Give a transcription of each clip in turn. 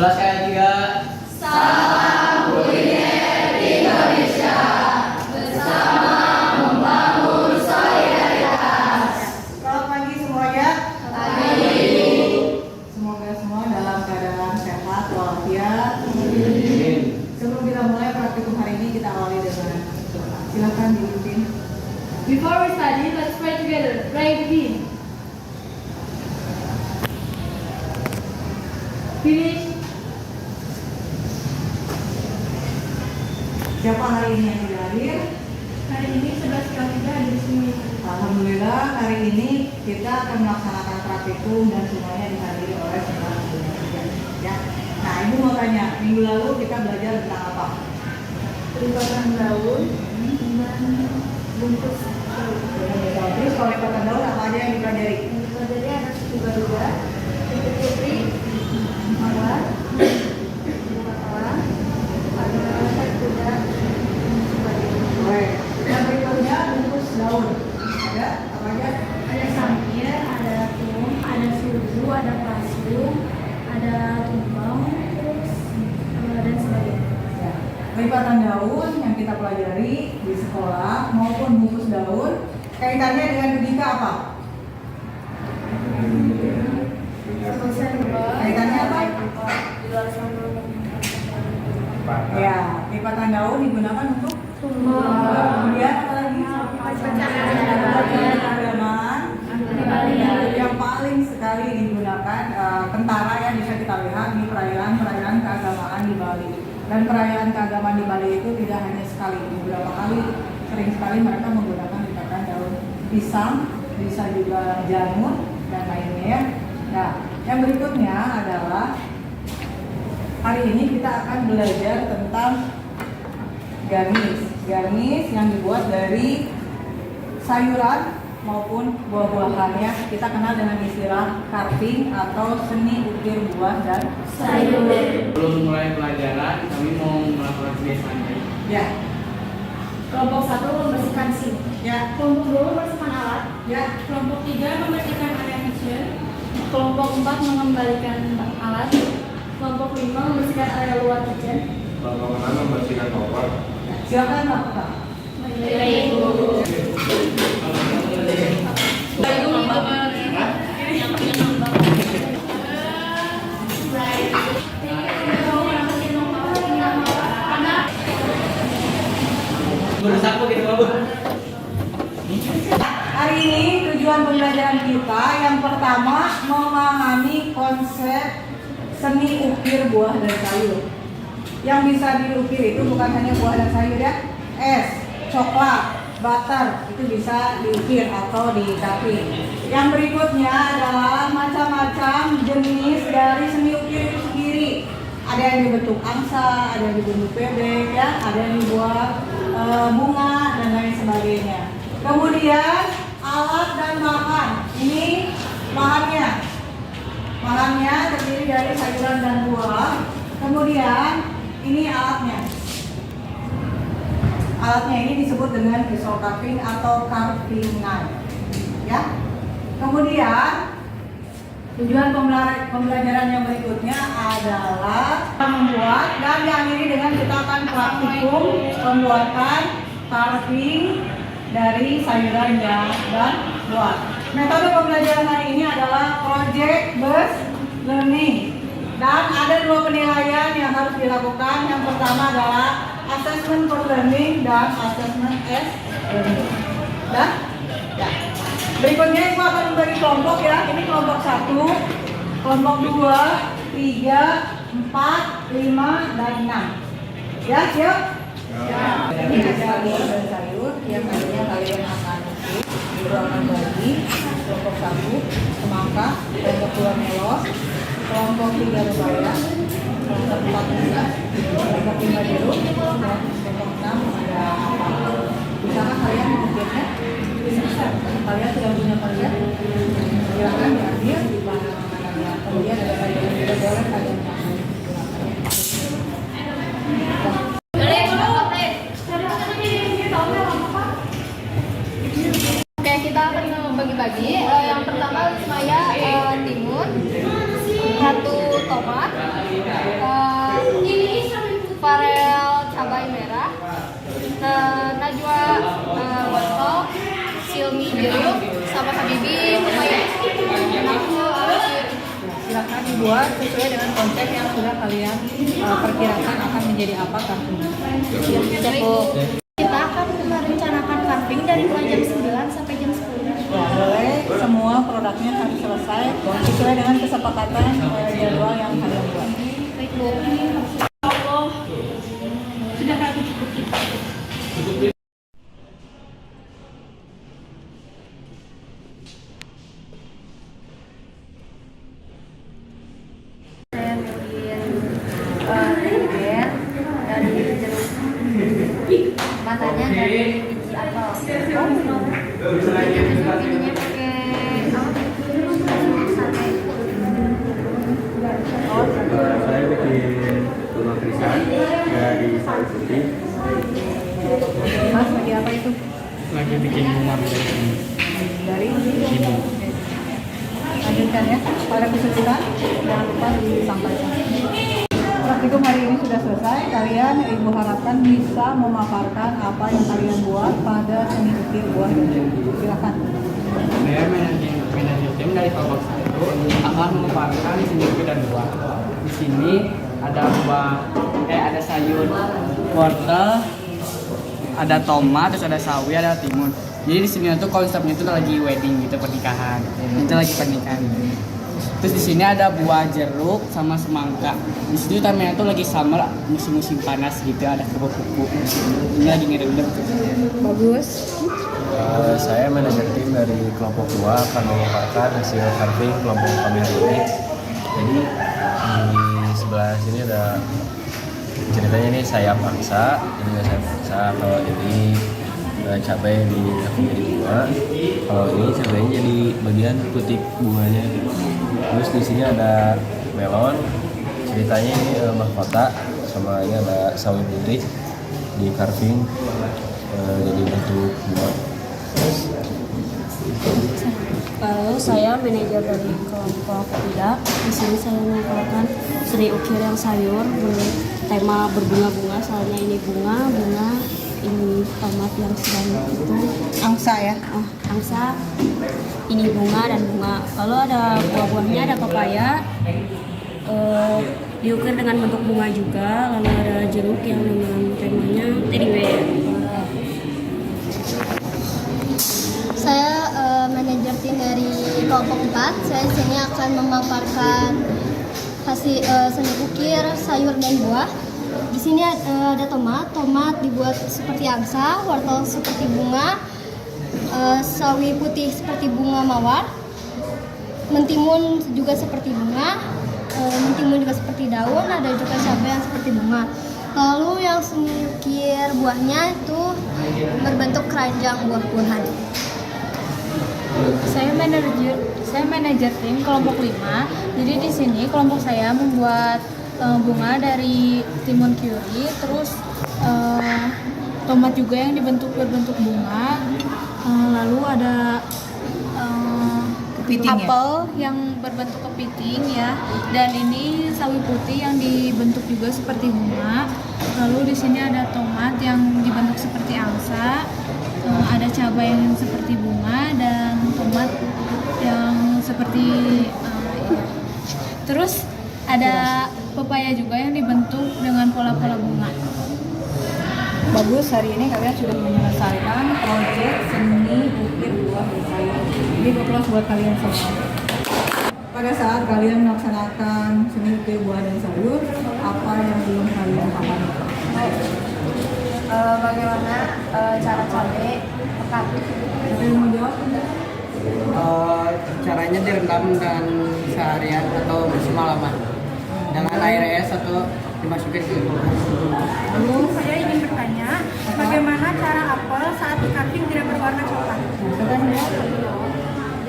11 kali 3. Salam kuliner Indonesia bersama membangun solidaritas. Selamat pagi semuanya. Pagi. Semoga semua dalam keadaan sehat walafiat. Sebelum kita mulai praktikum hari ini, kita awali dengan doa. Silakan dipimpin. Before we study, let's pray together. Pray with me. Finish. Siapa hari ini yang tidak hadir? Hari ini 11 ada di sini. Alhamdulillah hari ini kita akan melaksanakan praktikum dan semuanya dihadiri oleh semua ya. Nah, Ibu mau tanya, minggu lalu kita belajar tentang apa? Lipatan daun dan bungkus. Terus kalau lipatan daun apa aja yang dipelajari? Jadi ada suga-duga, putri, mawar, bakalan, ada kuda, Baik. Yang berikutnya bungkus daun. Ada apa aja? ada samir, ada tum, ada susu, ada pasung, ada tumbang, terus dan sebagainya. Ya. Lipatan daun yang kita pelajari di sekolah maupun bungkus daun kaitannya dengan pendidikan apa? Kaitannya apa? Ya, lipatan daun digunakan untuk kemudian apa lagi? Keagamaan yang paling sekali digunakan tentara ya, bisa kita lihat di perayaan keagamaan di Bali. Dan perayaan keagamaan di Bali itu tidak hanya sekali, beberapa kali, sering sekali mereka menggunakan lipatan daun pisang, bisa juga jamur dan lainnya ya. Nah, yang berikutnya adalah hari ini kita akan belajar tentang garnis. Garnis yang dibuat dari sayuran maupun buah-buahannya. Kita kenal dengan istilah carving atau seni ukir buah dan sayur. Sebelum mulai pelajaran, kami mau melakukan kebiasaan. Ya, Kelompok 1 membersihkan sink. ya, Kelompok 2 membersihkan alat. ya. Kelompok 3 membersihkan area kitchen. Kelompok 4 mengembalikan alat. Kelompok 5 membersihkan area luar kitchen. Kelompok 6 membersihkan koper. Silakan Pak. Berusaha gitu, Bu. Hari ini tujuan pembelajaran kita yang pertama memahami konsep seni ukir buah dan sayur. Yang bisa diukir itu bukan hanya buah dan sayur ya, es, coklat, butter itu bisa diukir atau di-carving. Yang berikutnya adalah macam-macam jenis dari seni ukir itu sendiri. Ada yang dibentuk angsa, ada yang dibentuk bebek ya, ada yang dibuat bunga dan lain sebagainya. Kemudian alat dan bahan. Ini bahannya. Bahannya terdiri dari sayuran dan buah. Kemudian ini alatnya. Alatnya ini disebut dengan pisau carving atau carving knife. Ya. Kemudian tujuan pembelajaran yang berikutnya adalah membuat dan diakhiri dengan kita akan praktikum pembuatan carving dari sayuran dan buah. Metode pembelajaran hari ini adalah project based learning dan ada 2 penilaian yang harus dilakukan. Yang pertama adalah assessment for learning dan assessment as learning. Dan ya. Berikutnya Ibu akan membagi kelompok ya. Ini kelompok 1, kelompok 2, 3, 4, 5, dan 6. Ya, siap? Ya. Ini ada buah dan sayur yang tadinya kalian akan ukir. Ibu akan bagi kelompok 1 semangka, kelompok 2 melon, kelompok 3 rupaya, kelompok 4 pisang, kelompok 5 jeruk, dan kelompok 6 ada apel. Misalkan kalian mengukirnya, kalian sudah punya kalian, silakan diambil di mana-mana. Kemudian ada kalian yang tidak boleh kalian pakai. Oke, kita akan membagi-bagi. Yang pertama saya timun, 1 tomat, jeruk, sama habibi, lumayan. Silakan dibuat sesuai dengan konsep yang sudah kalian perkirakan akan menjadi apa kartunya. Siap, Bu. Kita akan merencanakan carving dari mulai jam 9 sampai jam 10. Ya, boleh semua produknya harus selesai sesuai dengan kesepakatan jadwal yang kalian buat. Baik, Bu. Sudah kami cukup. Saya bikin teddy dari jeruk. Matanya dari biji apel. Terus ininya pakai sate. Saya bikin tuna krisan dari sawi putih. Mas, lagi apa itu? Lagi bikin bunga Dari lanjutkan ya. Kalau ada kesulitan jangan lupa disampaikan. Praktikum hari ini sudah selesai. Kalian ibu harapkan bisa memaparkan apa yang kalian buat pada seni ukir buah dan jeruk. Silakan. Saya manajer tim dari kelompok 1 akan memaparkan seni ukir dan buah. Di sini ada ada sayur wortel, ada tomat, terus ada sawi, ada timun. Jadi di sini tuh konsepnya tuh lagi wedding gitu, pernikahan. Itu lagi pernikahan. Terus di sini ada buah jeruk sama semangka. Di situ utamanya tuh lagi summer, musim-musim panas gitu, ada kupu-kupu. Ini lagi ngerendam. Bagus. Saya manajer tim dari kelompok 2 akan memaparkan hasil carving kelompok kami hari ini. Jadi di sebelah sini ada ceritanya ini sayap angsa, ini juga sayap angsa. Kalau ini cabai jadi bunga, kalau ini cabainya jadi bagian putik bunganya. Terus di sini ada melon, ceritanya ini mahkota, sama ini ada sawi putih di carving jadi bentuk bunga. Kalau saya manajer dari kelompok 3, di sini saya menggunakan seni ukir yang sayur tema berbunga-bunga. Soalnya ini bunga, ini tomat yang sedang itu Angsa ya. angsa, ini bunga dan bunga. Kalau ada buah-buahnya ada pepaya, diukir dengan bentuk bunga juga. Lalu ada jeruk yang dengan temanya teddy bear. Saya manajer tim dari kelompok 4. Saya sini akan memaparkan hasil seni ukir sayur dan buah. Di sini ada tomat dibuat seperti angsa, wortel seperti bunga, sawi putih seperti bunga mawar, mentimun juga seperti bunga, mentimun juga seperti daun, ada juga cabai yang seperti bunga. Lalu yang seni ukir buahnya itu berbentuk keranjang buah-buahan. Saya manajer tim kelompok 5. Jadi di sini kelompok saya membuat bunga dari timun curry, terus tomat juga yang berbentuk bunga. Lalu ada Kepiting ya? apel yang berbentuk kepiting ya. Dan ini sawi putih yang dibentuk juga seperti bunga. Lalu di sini ada tomat yang dibentuk seperti angsa. Ada cabai yang seperti bunga dan tomat yang seperti terus ada pepaya juga yang dibentuk dengan pola-pola bunga. Bagus, hari ini kalian sudah menyelesaikan proyek seni ukir buah dan sayur. Ini berkelas buat kalian semua. Pada saat kalian melaksanakan seni ukir buah dan sayur, apa yang belum kalian pahami? Bagaimana cara cabai pekat? Ada yang mau jawab? Caranya direndam dengan seharian atau semalaman dengan air es atau dimasukin ke kulkas. Lalu Saya ingin bertanya, bagaimana cara apel saat di carving tidak berwarna coklat?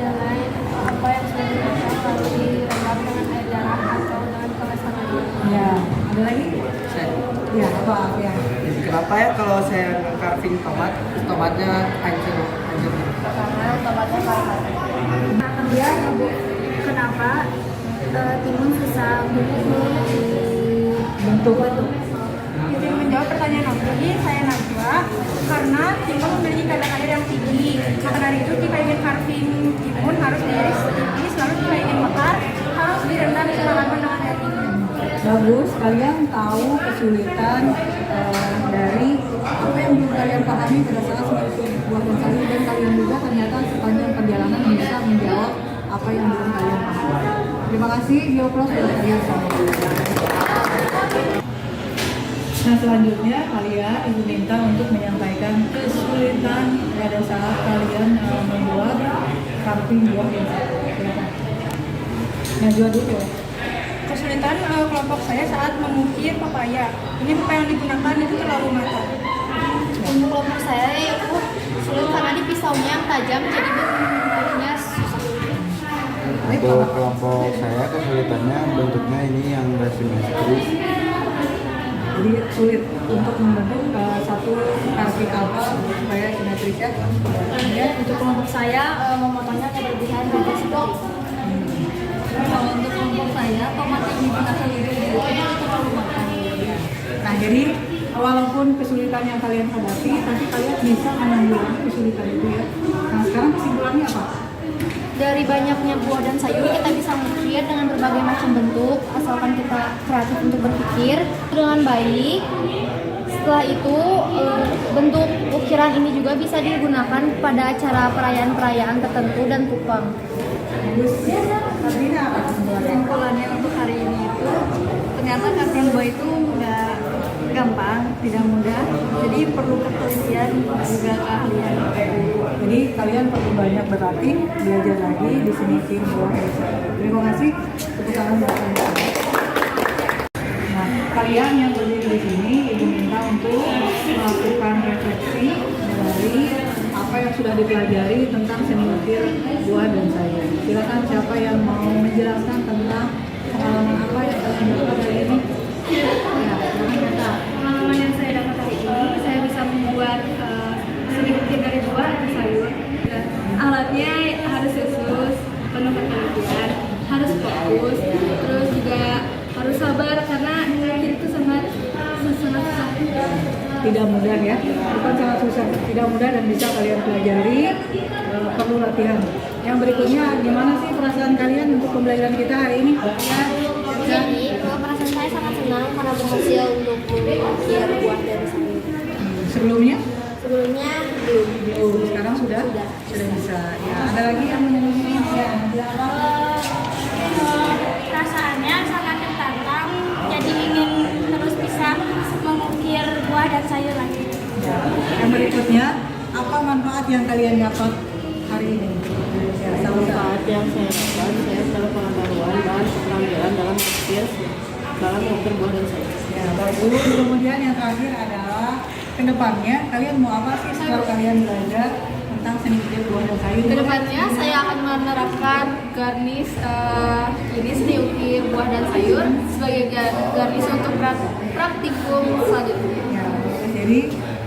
Jangan apa yang sudah dimasak lalu direndam dengan air garam atau dengan pemesan air. ya, ada lagi? Ya, apa ya? Kenapa ya kalau saya carving tomatnya hancur? Karena tomatnya panas. Dia kenapa timun susah Bentuk. izin menjawab pertanyaan saya Najwa karena timun memiliki kadar air yang tinggi. Maka dari itu jika ingin carving timun harus diiris tipis, lalu jika ingin bakar harus direndam semalaman dengan air dingin. Bagus, kalian tahu kesulitan dari apa yang belum kalian pahami pada saat mengikuti buah dan sayur, dan kalian juga ternyata sepanjang perjalanan bisa menjawab apa yang belum kalian pahami. Terima kasih, dioplos dan kalian sama. Nah, selanjutnya kalian ibu minta untuk menyampaikan kesulitan pada saat kalian membuat carving buah dan sayur. Najwa dulu. Kesulitan kelompok saya saat mengukir pepaya. Ini pepaya yang digunakan itu terlalu matang. Untuk kelompok saya itu sulit karena di pisaunya yang tajam jadi bentuknya susah. Untuk kelompok saya kesulitannya bentuknya ini yang nggak simetris. Jadi sulit untuk membentuk satu carving apa supaya simetris ya. Kemudian untuk kelompok saya memotongnya agak berlebihan dan stok. Kalau untuk kelompok saya tomat yang digunakan itu terlalu matang. Nah, jadi walaupun kesulitan yang kalian hadapi, tapi kalian bisa menanggulangi kesulitan itu ya. Nah, sekarang kesimpulannya apa? Dari banyaknya buah dan sayur kita bisa mengukir dengan berbagai macam bentuk asalkan kita kreatif untuk berpikir dengan baik. Setelah itu bentuk ukiran ini juga bisa digunakan pada acara perayaan-perayaan tertentu dan tumpang. Bagus. Sabrina, apa kesimpulannya? Kesimpulannya untuk hari ini itu ternyata carving buah itu nggak gampang, tidak mudah, jadi perlu ketelitian juga keahlian. Jadi kalian perlu banyak berlatih, belajar lagi di sini tim buah dan sayur. Terima kasih. Tepuk tangan buat kalian. Nah, kalian yang berdiri di sini, ibu minta untuk melakukan refleksi dari apa yang sudah dipelajari tentang seni ukir buah dan sayur. Silakan siapa yang mau menjelaskan tentang pengalaman apa yang kalian dapat hari ini? Ya, silakan kata. Pengalaman yang saya dapat hari ini, saya bisa membuat seni ukir dari buah dan sayur. Dan alatnya harus khusus, penuh ketelitian, harus fokus, terus juga harus sabar karena mengukir itu sangat susah. Tidak mudah ya, bukan sangat susah, tidak mudah dan bisa kalian pelajari, perlu latihan. Yang berikutnya, gimana sih perasaan kalian untuk pembelajaran kita hari ini? Jadi perasaan saya sangat senang karena berhasil untuk mengukir buah dan sayur. Sebelumnya? Sebelumnya belum. Sekarang sudah bisa. Ya, ada lagi yang menyanyikan? Ya. Perasaannya sangat tertantang, jadi ingin terus bisa mengukir buah dan sayur lagi. Ya. Yang berikutnya, apa manfaat yang kalian dapat hari ini? Ya, Manfaat yang saya dapat, saya dapat pengetahuan dan keterampilan dalam mengukir buah dan sayur. Ya, bagus. Kemudian yang terakhir adalah kedepannya kalian mau apa sih setelah kalian belajar tentang seni ukir buah dan sayur? Kedepannya saya akan menerapkan garnish ini seni ukir buah dan sayur sebagai garnish untuk praktikum selanjutnya. Ya, jadi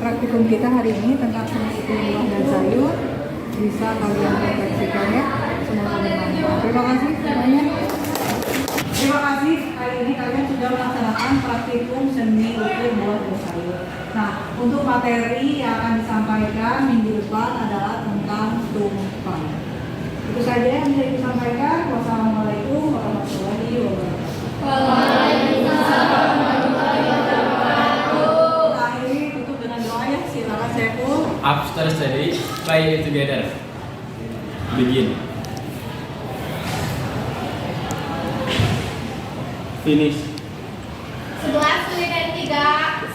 praktikum kita hari ini tentang seni ukir buah dan sayur bisa kalian refleksikan ya. Semoga bermanfaat. Terima kasih semuanya. Terima kasih, hari ini kalian sudah melaksanakan praktikum seni ukir buah dan sayur. Nah, untuk materi yang akan disampaikan minggu depan adalah tentang tumpang. Itu saja yang bisa disampaikan. Wassalamualaikum warahmatullahi wabarakatuh. Akhiri tutup dengan doa ya. Silakan Saiful. After study, play it together. Begin. Finish. 11 dan 3